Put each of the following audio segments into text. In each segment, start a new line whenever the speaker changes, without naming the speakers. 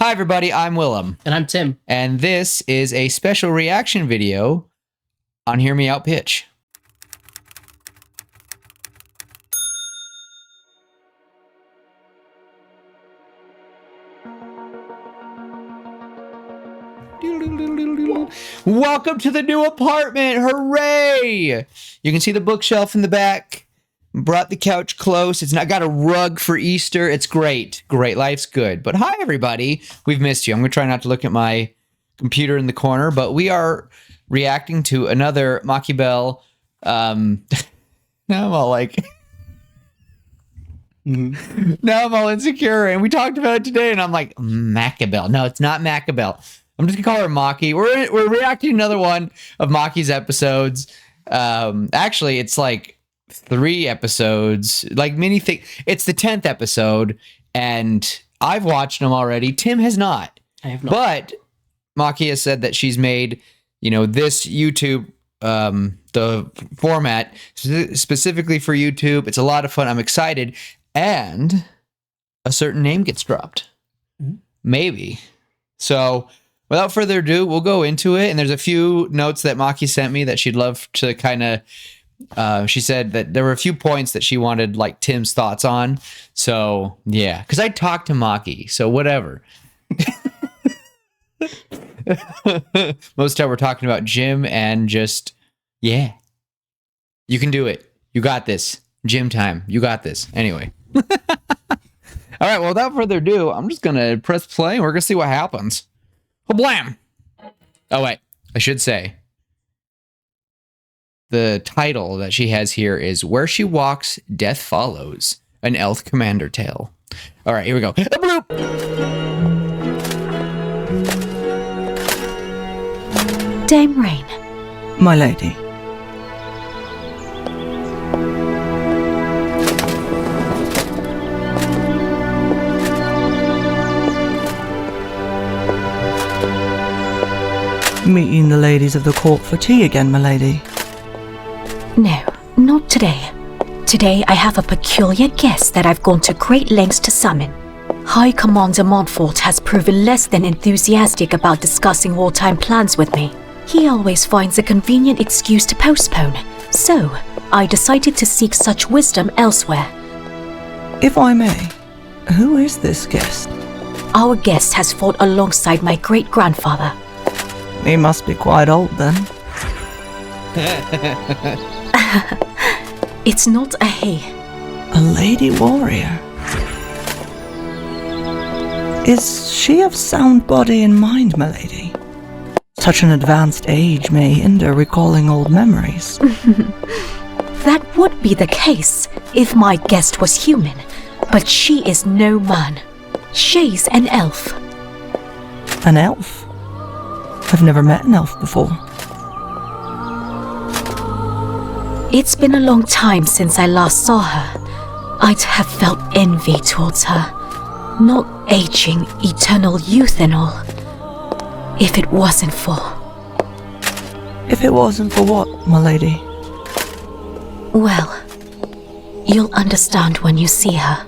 Hi, everybody. I'm Willem.
And I'm Tim.
And this is a special reaction video on Hear Me Out Pitch. Welcome to the new apartment. Hooray! You can see the bookshelf in the back. Brought the couch close. It's not got a rug for Easter. It's great. Great. Life's good. But hi, everybody. We've missed you. I'm going to try not to look at my computer in the corner, but we are reacting to another Maki Bell. Now I'm all like... Now I'm all insecure, and we talked about it today, and I'm like, Macabelle. No, it's not Macabelle. I'm just gonna call her Maki. We're reacting to another one of Maki's episodes. Actually, it's like 3 episodes, like mini thing. It's the 10th episode, and I've watched them already. Tim has not.
I have not.
But Maki has said that she's made, this YouTube, the format specifically for YouTube. It's a lot of fun. I'm excited. And a certain name gets dropped. Mm-hmm. Maybe. So without further ado, we'll go into it. And there's a few notes that Maki sent me that she'd love to kind of, she said that there were a few points that she wanted like Tim's thoughts on. So yeah, because I talked to Maki, so whatever. Most of the time we're talking about gym and just, yeah, you can do it. You got this. Gym time. You got this. Anyway. All right, well, without further ado, I'm just going to press play and we're going to see what happens. Blam! Oh, wait. I should say, the title that she has here is Where She Walks, Death Follows, an Elf Commander Tale. All right, here we go. Bloop!
Dame Rain.
My lady. Meeting the ladies of the court for tea again, my lady?
No, not today. Today I have a peculiar guest that I've gone to great lengths to summon. High Commander Montfort has proven less than enthusiastic about discussing wartime plans with me. He always finds a convenient excuse to postpone, so I decided to seek such wisdom elsewhere.
If I may, who is this guest?
Our guest has fought alongside my great-grandfather.
He must be quite old then.
It's not a he.
A lady warrior. Is she of sound body and mind, my lady? Such an advanced age may hinder recalling old memories.
That would be the case if my guest was human, but she is no man. She's an elf.
An elf? I've never met an elf before.
It's been a long time since I last saw her. I'd have felt envy towards her. Not aging, eternal youth and all. If it wasn't for...
If it wasn't for what, my lady?
Well, you'll understand when you see her.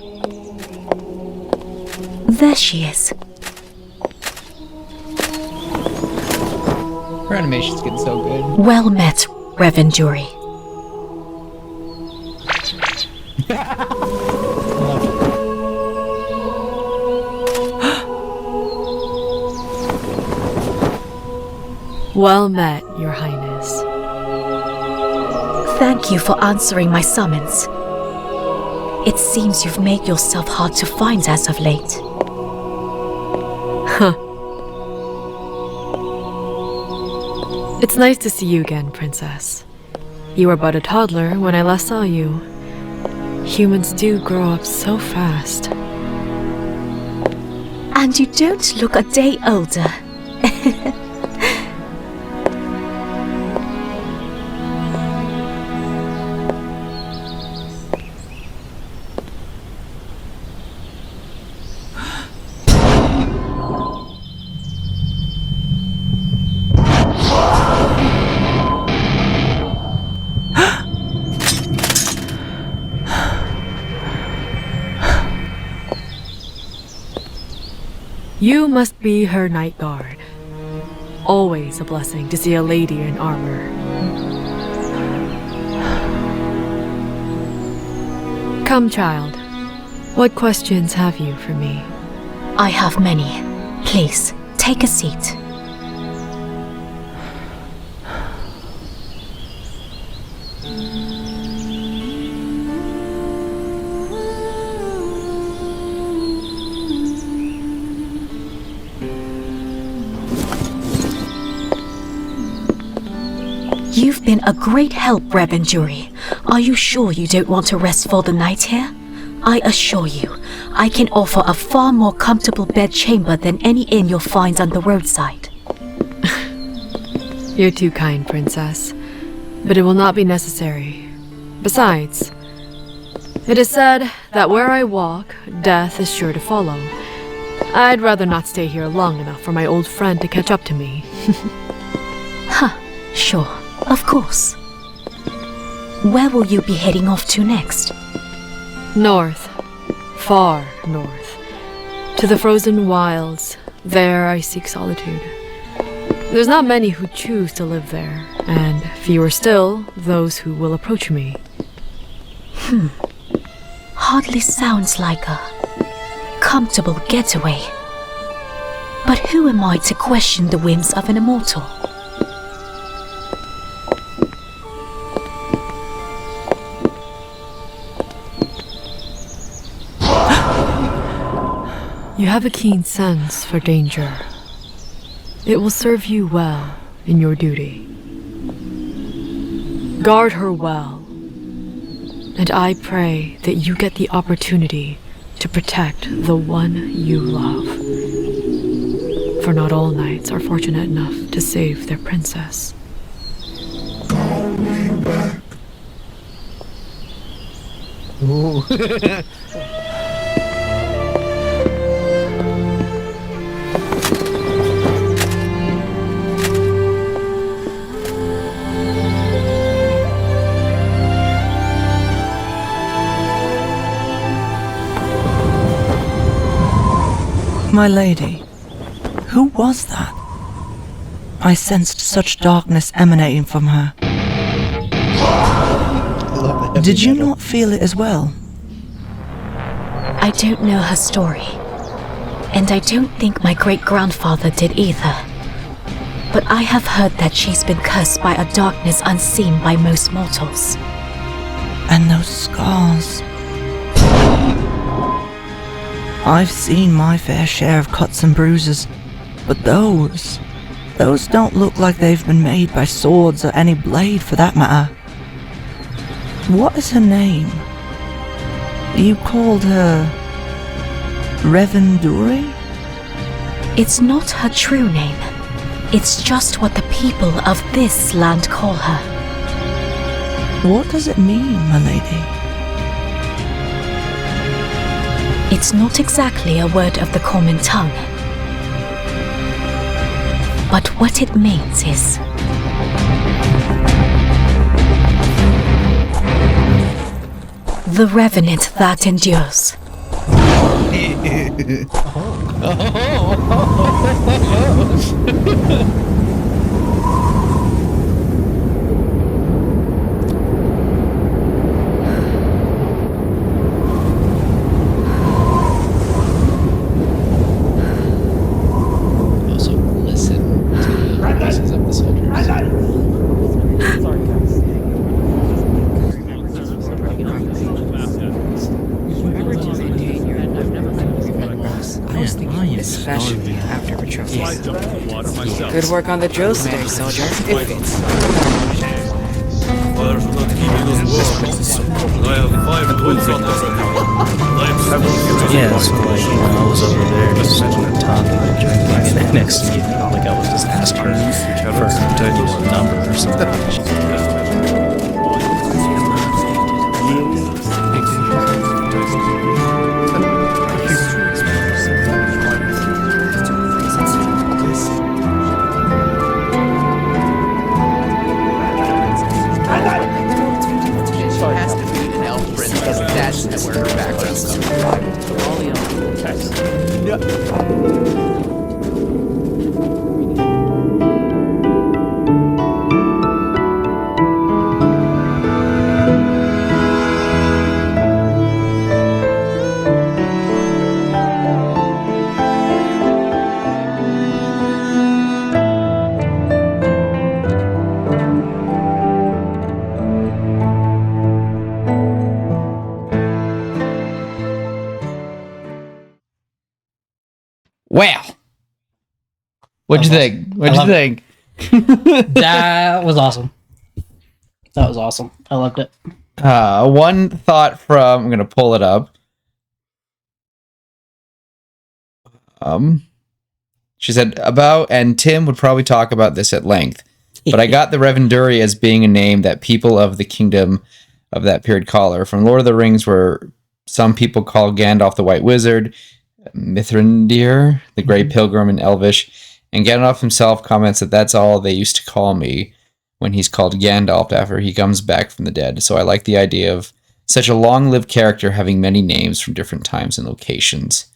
There she is.
Her animation's getting so good.
Well met, Reverend Jury.
Well met, Your Highness.
Thank you for answering my summons. It seems you've made yourself hard to find as of late.
Huh. It's nice to see you again, Princess. You were but a toddler when I last saw you. Humans do grow up so fast.
And you don't look a day older.
You must be her night guard. Always a blessing to see a lady in armor. Come, child. What questions have you for me?
I have many. Please, take a seat. You've been a great help, Reverend Jury. Are you sure you don't want to rest for the night here? I assure you, I can offer a far more comfortable bed chamber than any inn you'll find on the roadside.
You're too kind, Princess. But it will not be necessary. Besides, it is said that where I walk, death is sure to follow. I'd rather not stay here long enough for my old friend to catch up to me.
Sure, of course. Where will you be heading off to next?
North. Far north. To the frozen wilds. There I seek solitude. There's not many who choose to live there, and fewer still those who will approach me.
Hardly sounds like a comfortable getaway. But who am I to question the whims of an immortal?
You have a keen sense for danger. It will serve you well in your duty. Guard her well, and I pray that you get the opportunity to protect the one you love. For not all knights are fortunate enough to save their princess.
Ooh.
My lady, who was that? I sensed such darkness emanating from her. Did you not feel it as well?
I don't know her story. And I don't think my great-grandfather did either. But I have heard that she's been cursed by a darkness unseen by most mortals.
And those scars. I've seen my fair share of cuts and bruises, but those don't look like they've been made by swords or any blade for that matter. What is her name? You called her Revenduri?
It's not her true name. It's just what the people of this land call her.
What does it mean, my lady?
It's not exactly a word of the common tongue. But what it means is... the revenant that endures.
Also, listen to the voices of the soldiers.
Especially after Patroclus. Good work on the drills today, soldier. It fits.
Yeah, so like, you know, I was over there just talking and drinking, and then next thing you know, like I was just asking her for a number or something.
Has to be an elf princess. That's where her background comes from. What'd you think? What'd you think?
That was awesome. That was awesome. I loved it.
One thought from, I'm gonna pull it up. She said about, and Tim would probably talk about this at length, but I got the Revenduri as being a name that people of the kingdom of that period call her. From Lord of the Rings, where some people call Gandalf the White Wizard, Mithrandir the Grey Pilgrim in Elvish, and Gandalf himself comments that that's all they used to call me when he's called Gandalf after he comes back from the dead. So I like the idea of such a long-lived character having many names from different times and locations.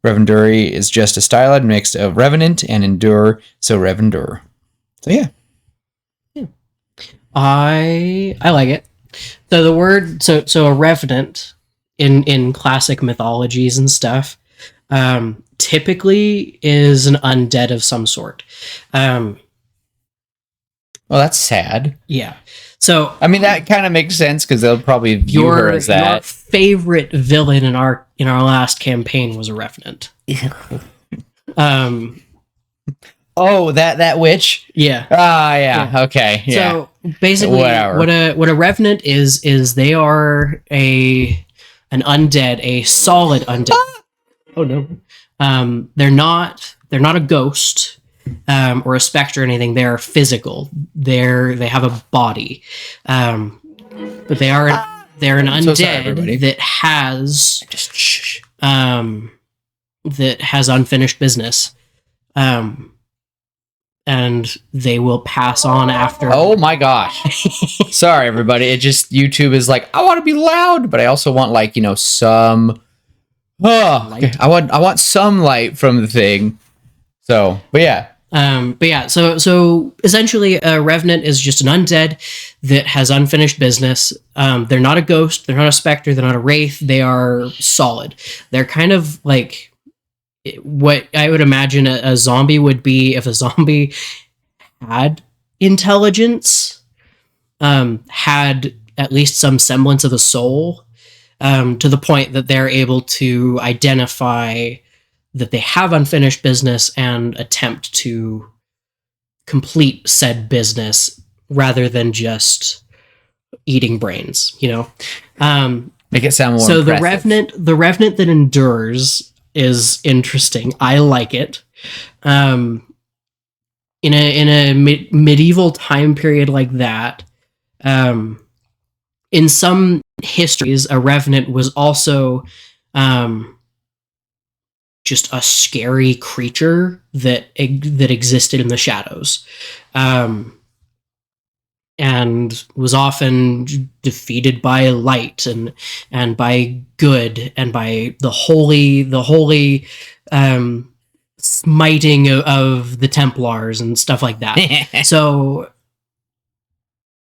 Revenduri is just a stylized mix of revenant and endure, so Revendur. So yeah.
I like it. So the word so a revenant in classic mythologies and stuff typically is an undead of some sort.
Well, that's sad.
Yeah. So
I mean that kind of makes sense because they'll probably view her as
your
that.
favorite villain in our last campaign was a revenant.
Oh, that witch?
Yeah.
Yeah. Okay. Yeah.
So basically,
Whatever.
what a revenant is they are an undead, a solid undead. Oh no. They're not a ghost or a specter or anything. They're physical. They have a body, but they're an undead that has that has unfinished business. And they will pass on after.
Oh my gosh. Sorry, everybody. It just, YouTube is like, I want to be loud, but I also want some. Okay. I want some light from the thing. So, but yeah.
So essentially, a revenant is just an undead that has unfinished business. They're not a ghost. They're not a specter. They're not a wraith. They are solid. They're kind of like what I would imagine a zombie would be if a zombie had intelligence, had at least some semblance of a soul, to the point that they're able to identify that they have unfinished business and attempt to complete said business rather than just eating brains,
Make it sound more
so
impressive.
the revenant that endures is interesting. I like it. In a medieval time period like that, in some histories, a revenant was also just a scary creature that existed in the shadows, and was often defeated by light and by good and by the holy smiting of the Templars and stuff like that. So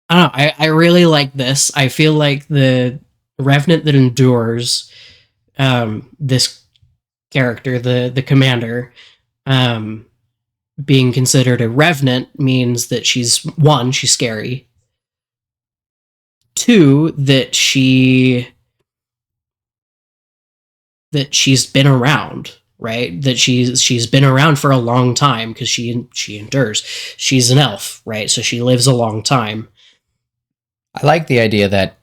I don't know. I really like this. I feel like the revenant that endures, this character, the commander, being considered a revenant means that she's scary. 2, that she's been around, right? That she's been around for a long time because she endures. She's an elf, right? So she lives a long time.
I like the idea that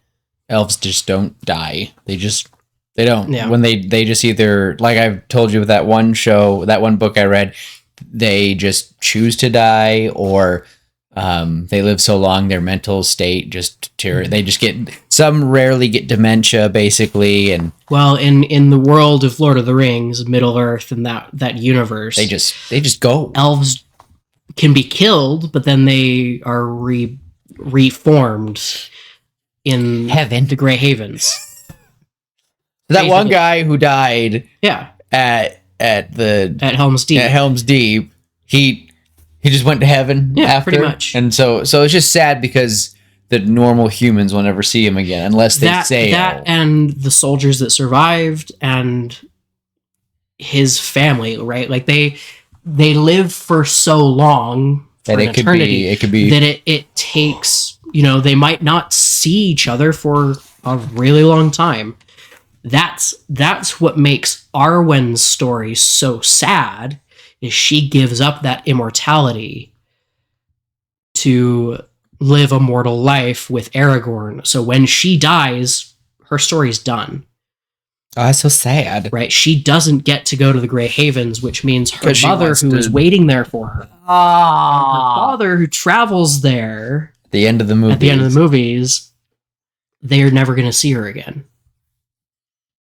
elves just don't die. They don't.
Yeah.
When they just either, like I've told you with that one show, that one book I read, they just choose to die, or they live so long their mental state just they just rarely get dementia basically. And
well, in the world of Lord of the Rings, Middle Earth, and that universe,
they just go.
Elves can be killed, but then they are reformed in
heaven,
the Grey Havens.
That basically. One guy who died,
yeah,
at
Helm's Deep.
At Helm's Deep, he just went to heaven.
Yeah,
after,
pretty much.
And so it's just sad because the normal humans will never see him again unless they say
that, and the soldiers that survived and his family, right? Like they live for so long
that it could be
that it takes, they might not see each other for a really long time. That's what makes Arwen's story so sad, is she gives up that immortality to live a mortal life with Aragorn. So when she dies, her story's done.
Oh, that's so sad.
Right? She doesn't get to go to the Grey Havens, which means her
'Cause she
mother,
wants
who
to-
is waiting there for her, her father, who travels there
At the end of the movie.
at the end of the movies, they are never going to see her again.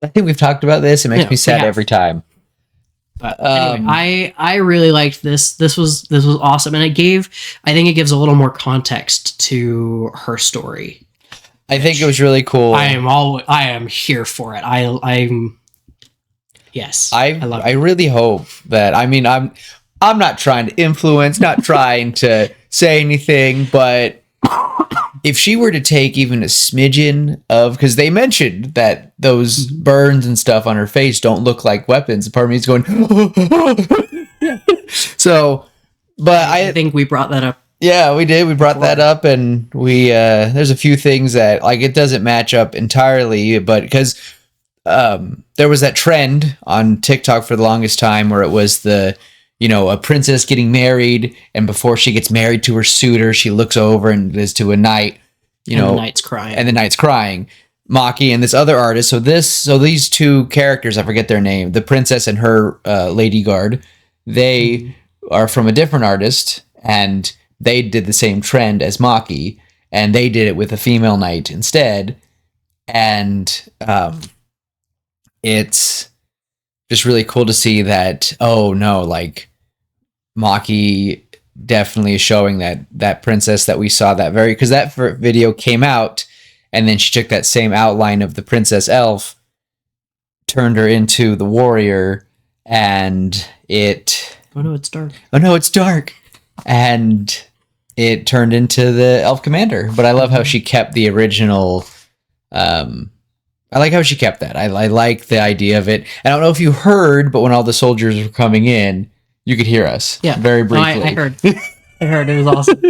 I think we've talked about this. It makes
Yeah,
me sad
we have.
every time.
But anyway, I really liked this. This was awesome, and I think it gives a little more context to her story.
I think it was really cool.
I am here for it. I'm yes. I love
I
it.
really hope that, I mean, I'm not trying to influence, not trying to say anything, but if she were to take even a smidgen of, because they mentioned that those burns and stuff on her face don't look like weapons. Part of me is going, so, but
I think we brought that up.
yeah, we did. We brought that up, and there's a few things that, like, it doesn't match up entirely, but because there was that trend on TikTok for the longest time where it was a princess getting married, and before she gets married to her suitor, she looks over and is to a knight,
The knight's crying.
and the knight's crying. Maki and this other artist. So these two characters, I forget their name, the princess and her lady guard, they are from a different artist, and they did the same trend as Maki, and they did it with a female knight instead. And it's just really cool to see that, oh no, like Maki definitely is showing that princess that we saw because that video came out, and then she took that same outline of the princess elf, turned her into the warrior, and
oh no, it's dark.
And it turned into the elf commander. But I love how she kept the original. I like how she kept that. I like the idea of it. I don't know if you heard, but when all the soldiers were coming in, you could hear us.
Yeah,
very
No,
briefly.
I heard. I heard. It was awesome.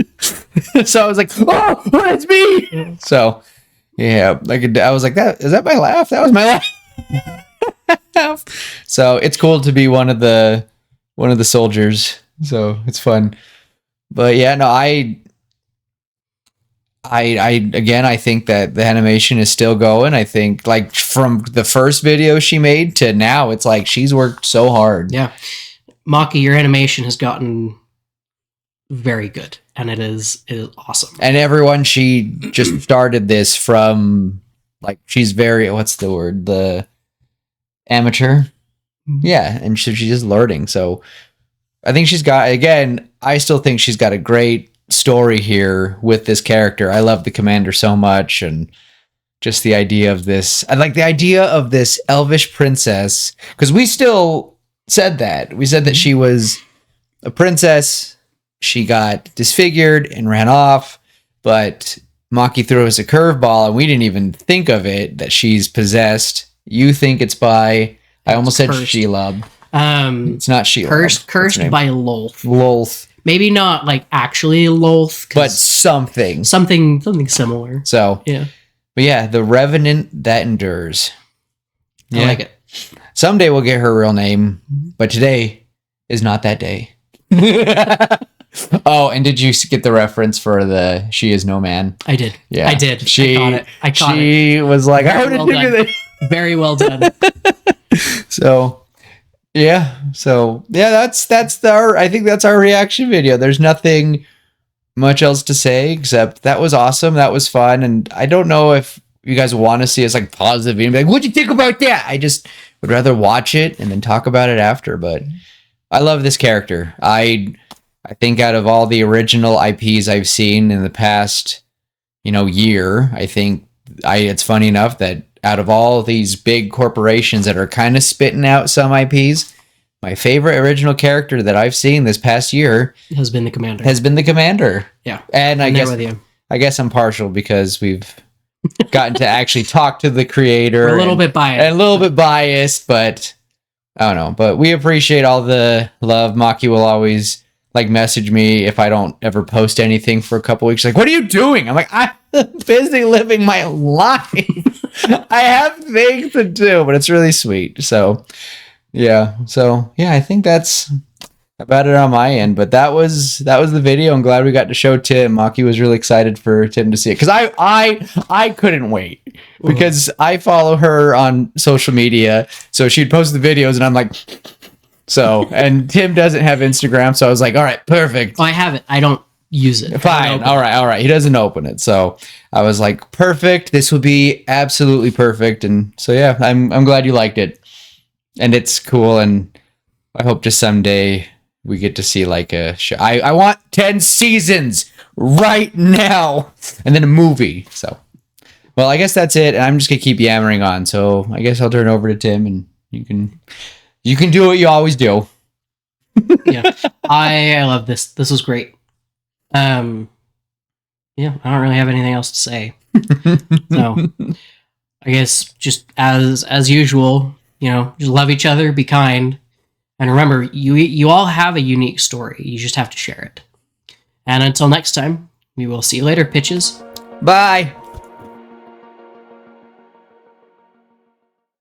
So I was like, "Oh, it's me!"
Yeah.
So yeah, I was like, "That is that my laugh? That was my laugh." So it's cool to be one of the soldiers. So it's fun. But yeah, no, I think that the animation is still going. I think, like, from the first video she made to now, it's like she's worked so hard.
Yeah. Maki, your animation has gotten very good, and it is awesome.
And everyone, she just started this from, like, she's very, what's the word? The amateur. Yeah. And she's just learning. So I think she's got, again, I still think she's got a great story here with this character. I love the commander so much, and just the idea of this. I like the idea of this elvish princess, because we still said that. We said that she was a princess. She got disfigured and ran off, but Maki threw us a curveball, and we didn't even think of it that she's possessed. You think it's by, I almost said
cursed.
Shelob. It's not Shelob.
Cursed by Lolth.
Lolth.
Maybe not like actually Lolth,
But something.
something similar.
So,
Yeah,
but yeah, the Revenant that endures.
I like it.
Someday we'll get her real name, but today is not that day. Oh, and did you get the reference for the "She is no man"?
I did.
Yeah,
I did. I caught it. I caught it.
She was like,
Very
"How did
well
you do
done.
that?"
Very well done.
So, yeah. That's our. I think that's our reaction video. There's nothing much else to say except that was awesome. That was fun, and I don't know if you guys want to see us like pause the video and be like, "What'd you think about that?" I just would rather watch it and then talk about it after. But I love this character. I think out of all the original IPs I've seen in the past, year, I think it's funny enough that out of all these big corporations that are kind of spitting out some IPs, my favorite original character that I've seen this past year
Has been the commander.
has been the commander.
Yeah.
And
I'm there with you.
I guess I'm partial because we've gotten to actually talk to the creator.
We're a little bit biased.
And a little bit biased, but I don't know. But we appreciate all the love. Maki will always message me if I don't ever post anything for a couple weeks. Like, what are you doing? I'm like, I'm busy living my life. I have things to do, but it's really sweet. So, yeah. I think that's about it on my end, but that was the video. I'm glad we got to show Tim. Maki was really excited for Tim to see it because I couldn't wait because I follow her on social media, so she'd post the videos and I'm like, so, and Tim doesn't have Instagram, so I was like, all right, perfect.
Oh, I have it. I don't use it.
Fine. All right. He doesn't open it, so I was like, perfect. This will be absolutely perfect, and so yeah, I'm glad you liked it, and it's cool, and I hope just someday we get to see like a show. I want 10 seasons right now and then a movie. So, well, I guess that's it. And I'm just going to keep yammering on. So I guess I'll turn it over to Tim and you can do what you always do.
Yeah. I love this. This was great. Yeah, I don't really have anything else to say. So I guess just as usual, just love each other, be kind. And remember, you all have a unique story. You just have to share it. And until next time, we will see you later, pitches.
Bye.